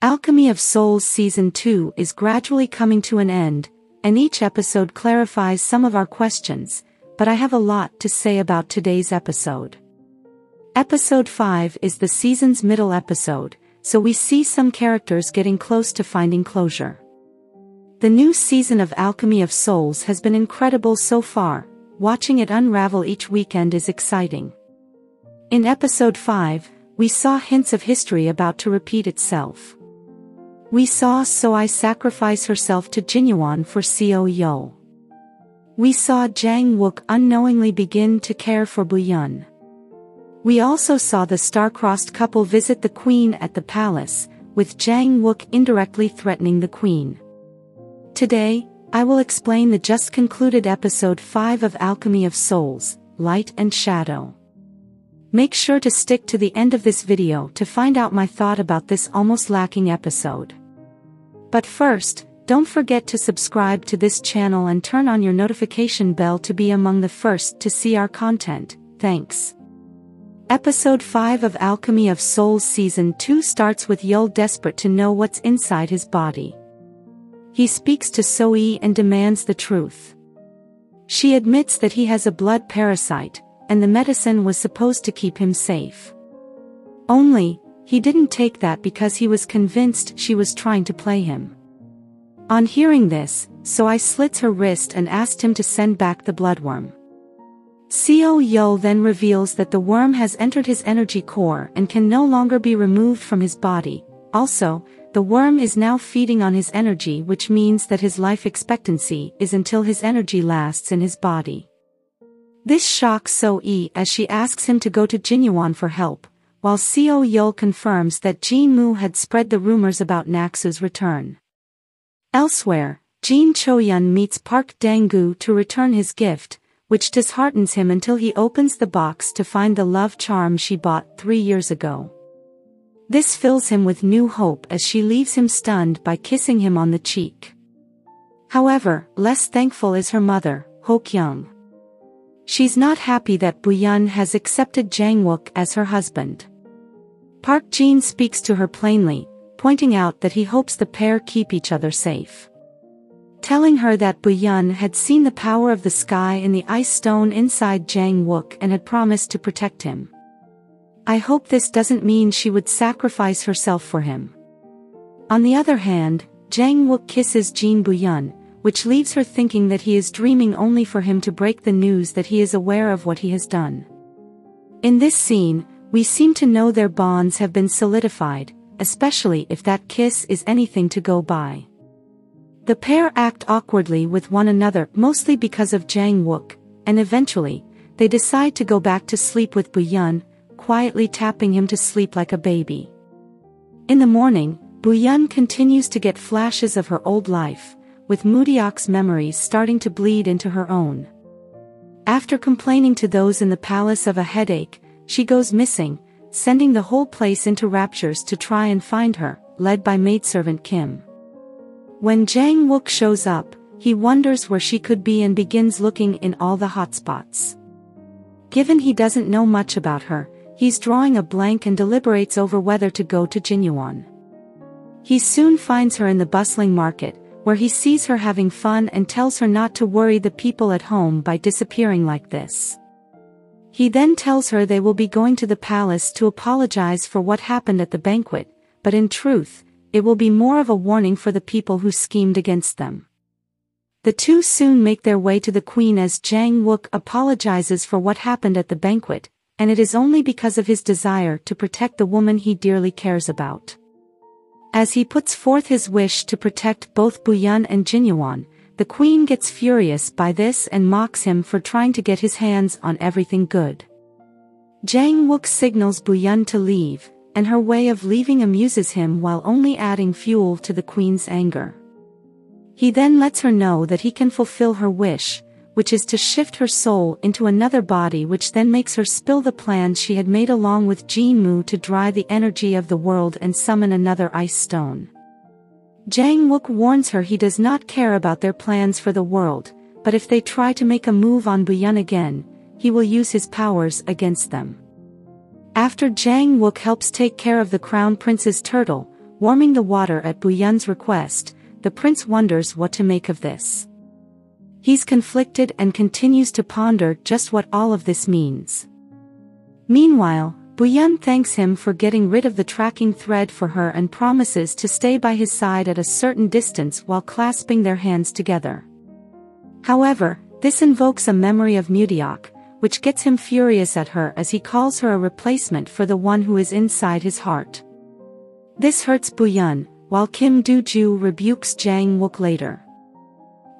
Alchemy of Souls Season 2 is gradually coming to an end, and each episode clarifies some of our questions, but I have a lot to say about today's episode. Episode 5 is the season's middle episode, so we see some characters getting close to finding closure. The new season of Alchemy of Souls has been incredible so far. Watching it unravel each weekend is exciting. In Episode 5, we saw hints of history about to repeat itself. We saw So-I sacrifice herself to Jinyuan for Seo-Yeol. We saw Jang Wook unknowingly begin to care for Bu-Yun. We also saw the star-crossed couple visit the queen at the palace, with Jang Wook indirectly threatening the queen. Today, I will explain the just concluded Episode 5 of Alchemy of Souls, Light and Shadow. Make sure to stick to the end of this video to find out my thought about this almost lacking episode. But first, don't forget to subscribe to this channel and turn on your notification bell to be among the first to see our content. Thanks. Episode 5 of Alchemy of Souls Season 2 starts with Yeol desperate to know what's inside his body. He speaks to So-I and demands the truth. She admits that he has a blood parasite, and the medicine was supposed to keep him safe. Only, he didn't take that because he was convinced she was trying to play him. On hearing this, So-I slits her wrist and asked him to send back the bloodworm. Seo-Yeol then reveals that the worm has entered his energy core and can no longer be removed from his body. Also, the worm is now feeding on his energy, which means that his life expectancy is until his energy lasts in his body. This shocks So-I as she asks him to go to Jinyuan for help, while Seo-Yeol confirms that Jin-Moo had spread the rumors about Naksu's return. Elsewhere, Jin Choyun meets Park Dang-gu to return his gift, which disheartens him until he opens the box to find the love charm she bought 3 years ago. This fills him with new hope as she leaves him stunned by kissing him on the cheek. However, less thankful is her mother, Ho-kyung. She's not happy that Bu-Yun has accepted Jang Wook as her husband. Park Jin speaks to her plainly, pointing out that he hopes the pair keep each other safe. Telling her that Bu-Yun had seen the power of the sky in the ice stone inside Jang Wook and had promised to protect him. I hope this doesn't mean she would sacrifice herself for him. On the other hand, Jang Wook kisses Jin Bu-Yun, which leaves her thinking that he is dreaming only for him to break the news that he is aware of what he has done. In this scene, we seem to know their bonds have been solidified, especially if that kiss is anything to go by. The pair act awkwardly with one another mostly because of Jang Wook, and eventually, they decide to go back to sleep with Bu-Yun, quietly tapping him to sleep like a baby. In the morning, Bu-Yun continues to get flashes of her old life, with Moodyok's memories starting to bleed into her own. After complaining to those in the palace of a headache, she goes missing, sending the whole place into raptures to try and find her, led by maidservant Kim. When Jang Wook shows up, he wonders where she could be and begins looking in all the hotspots. Given he doesn't know much about her, he's drawing a blank and deliberates over whether to go to Jinyuan. He soon finds her in the bustling market, where he sees her having fun and tells her not to worry the people at home by disappearing like this. He then tells her they will be going to the palace to apologize for what happened at the banquet, but in truth, it will be more of a warning for the people who schemed against them. The two soon make their way to the queen as Jang Wook apologizes for what happened at the banquet, and it is only because of his desire to protect the woman he dearly cares about. As he puts forth his wish to protect both Bu-Yun and Jinyuan, the queen gets furious by this and mocks him for trying to get his hands on everything good. Jang Wook signals Bu-Yun to leave, and her way of leaving amuses him while only adding fuel to the queen's anger. He then lets her know that he can fulfill her wish, which is to shift her soul into another body, which then makes her spill the plans she had made along with Jin-Moo to dry the energy of the world and summon another ice stone. Jang Wook warns her he does not care about their plans for the world, but if they try to make a move on Bu-Yun again, he will use his powers against them. After Jang Wook helps take care of the crown prince's turtle, warming the water at Buyun's request. The prince wonders what to make of this. He's conflicted and continues to ponder just what all of this means. Meanwhile, Buyun thanks him for getting rid of the tracking thread for her and promises to stay by his side at a certain distance while clasping their hands together. However, this invokes a memory of Mudeok, which gets him furious at her as he calls her a replacement for the one who is inside his heart. This hurts Buyun, while Kim Do-ju rebukes Jang Wook later.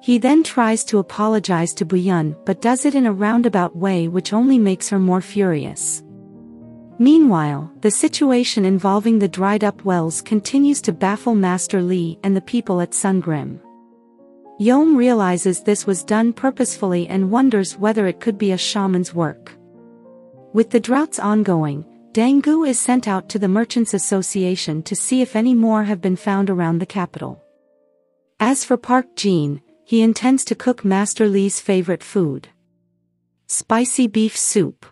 He then tries to apologize to Buyun but does it in a roundabout way which only makes her more furious. Meanwhile, the situation involving the dried-up wells continues to baffle Master Lee and the people at Sungrim. Yeom realizes this was done purposefully and wonders whether it could be a shaman's work. With the droughts ongoing, Dang-gu is sent out to the Merchants Association to see if any more have been found around the capital. As for Park Jin, he intends to cook Master Lee's favorite food: spicy beef soup.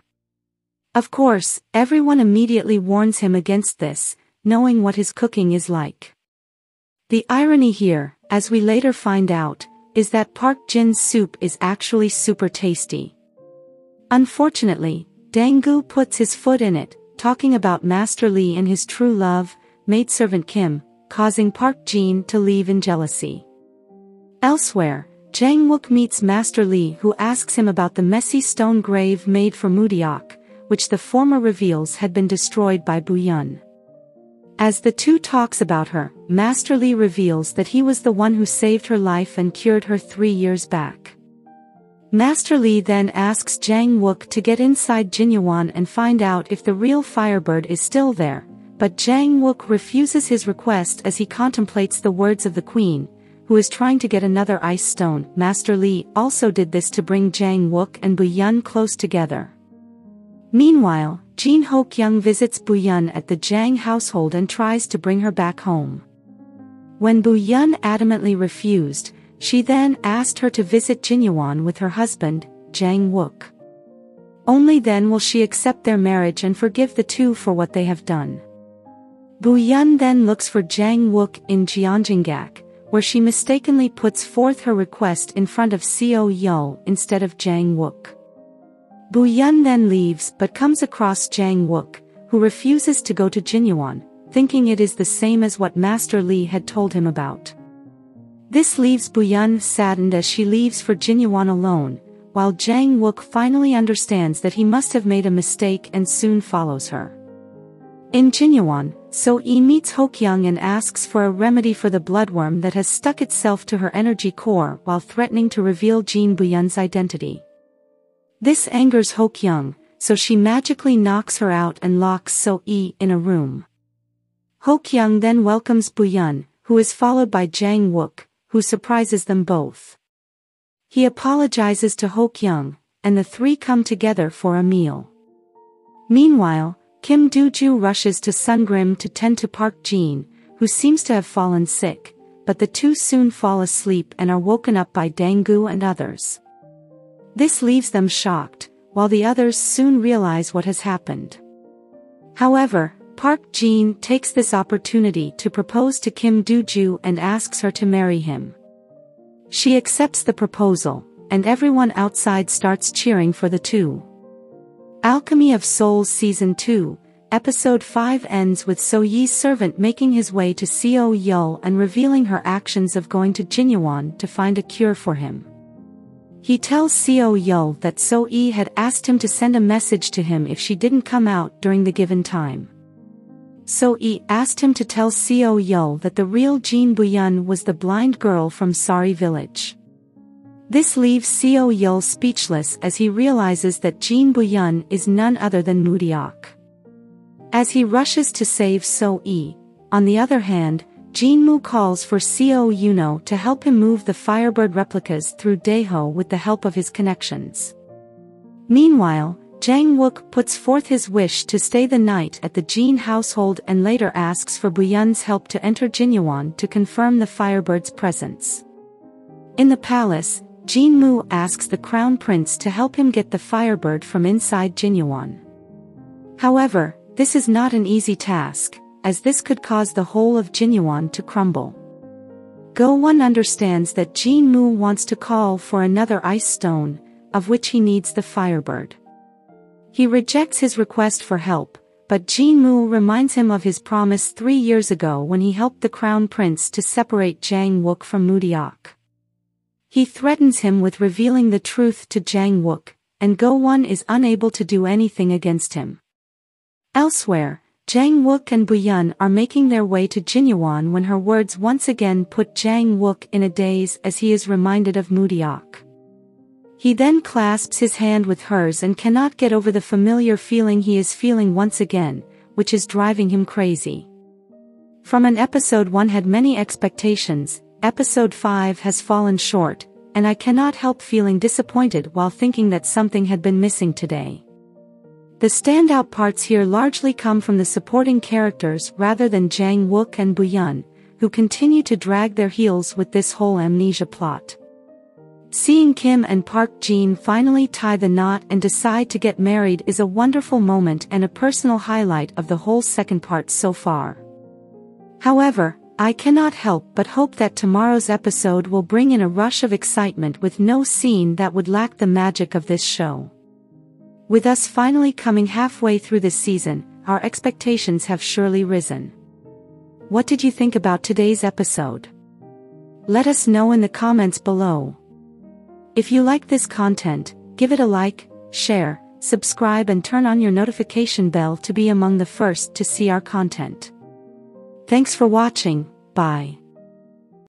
Of course, everyone immediately warns him against this, knowing what his cooking is like. The irony here, as we later find out, is that Park Jin's soup is actually super tasty. Unfortunately, Dang-gu puts his foot in it, talking about Master Lee and his true love, maidservant Kim, causing Park Jin to leave in jealousy. Elsewhere, Jang Wook meets Master Lee, who asks him about the messy stone grave made for Mudeok, which the former reveals had been destroyed by Buyun. As the two talks about her, Master Lee reveals that he was the one who saved her life and cured her 3 years back. Master Lee then asks Jang Wook to get inside Jinyuan and find out if the real Firebird is still there, but Jang Wook refuses his request as he contemplates the words of the Queen, who is trying to get another ice stone. Master Lee also did this to bring Jang Wook and Buyun close together. Meanwhile, Jin Ho-kyung visits Buyun at the Jang household and tries to bring her back home. When Buyun adamantly refused, she then asked her to visit Jinyuan with her husband, Jang Wook. Only then will she accept their marriage and forgive the two for what they have done. Buyun then looks for Jang Wook in Gyeongjinggak, where she mistakenly puts forth her request in front of Seo Yeol instead of Jang Wook. Buyun then leaves but comes across Jang Wook, who refuses to go to Jinyuan, thinking it is the same as what Master Lee had told him about. This leaves Buyun saddened as she leaves for Jinyuan alone, while Jang Wook finally understands that he must have made a mistake and soon follows her. In Jinyuan, So-e meets Ho-kyung and asks for a remedy for the bloodworm that has stuck itself to her energy core while threatening to reveal Jin Buyun's identity. This angers Ho-kyung, so she magically knocks her out and locks So-e in a room. Ho-kyung then welcomes Buyun, who is followed by Jang Wook, who surprises them both. He apologizes to Ho-kyung, and the three come together for a meal. Meanwhile, Kim Do-ju rushes to Sungrim to tend to Park Jin, who seems to have fallen sick, but the two soon fall asleep and are woken up by Dang-gu and others. This leaves them shocked, while the others soon realize what has happened. However, Park Jin takes this opportunity to propose to Kim Do-ju and asks her to marry him. She accepts the proposal, and everyone outside starts cheering for the two. Alchemy of Souls Season 2, Episode 5 ends with So-ye's servant making his way to Seo Yeol and revealing her actions of going to Jinyuan to find a cure for him. He tells Seo Yeol that So-ye had asked him to send a message to him if she didn't come out during the given time. So-ye asked him to tell Seo Yeol that the real Jin Buyun was the blind girl from Sari village. This leaves Seo Yeol speechless as he realizes that Jin Buyun is none other than Mudeok. As he rushes to save So-ye, on the other hand, Jinmu calls for Seo Yuno to help him move the Firebird replicas through Daeho with the help of his connections. Meanwhile, Jang Wook puts forth his wish to stay the night at the Jin household and later asks for Buyun's help to enter Jinyuan to confirm the Firebird's presence. In the palace, Jinmu asks the Crown Prince to help him get the Firebird from inside Jinyuan. However, this is not an easy task, as this could cause the whole of Jinyuan to crumble. Go-won understands that Jin-moo wants to call for another ice stone, of which he needs the Firebird. He rejects his request for help, but Jin-moo reminds him of his promise 3 years ago when he helped the Crown Prince to separate Jang Wook from Mudiak. He threatens him with revealing the truth to Jang Wook, and Go-won is unable to do anything against him. Elsewhere, Jang Wook and Bu-yeon are making their way to Jinyuan when her words once again put Jang Wook in a daze as he is reminded of Mudiak. He then clasps his hand with hers and cannot get over the familiar feeling he is feeling once again, which is driving him crazy. From an episode one had many expectations, episode 5 has fallen short, and I cannot help feeling disappointed while thinking that something had been missing today. The standout parts here largely come from the supporting characters rather than Jang Wook and Bu-yeon, who continue to drag their heels with this whole amnesia plot. Seeing Kim and Park Jin finally tie the knot and decide to get married is a wonderful moment and a personal highlight of the whole second part so far. However, I cannot help but hope that tomorrow's episode will bring in a rush of excitement with no scene that would lack the magic of this show. With us finally coming halfway through this season, our expectations have surely risen. What did you think about today's episode? Let us know in the comments below. If you like this content, give it a like, share, subscribe and turn on your notification bell to be among the first to see our content. Thanks for watching, bye.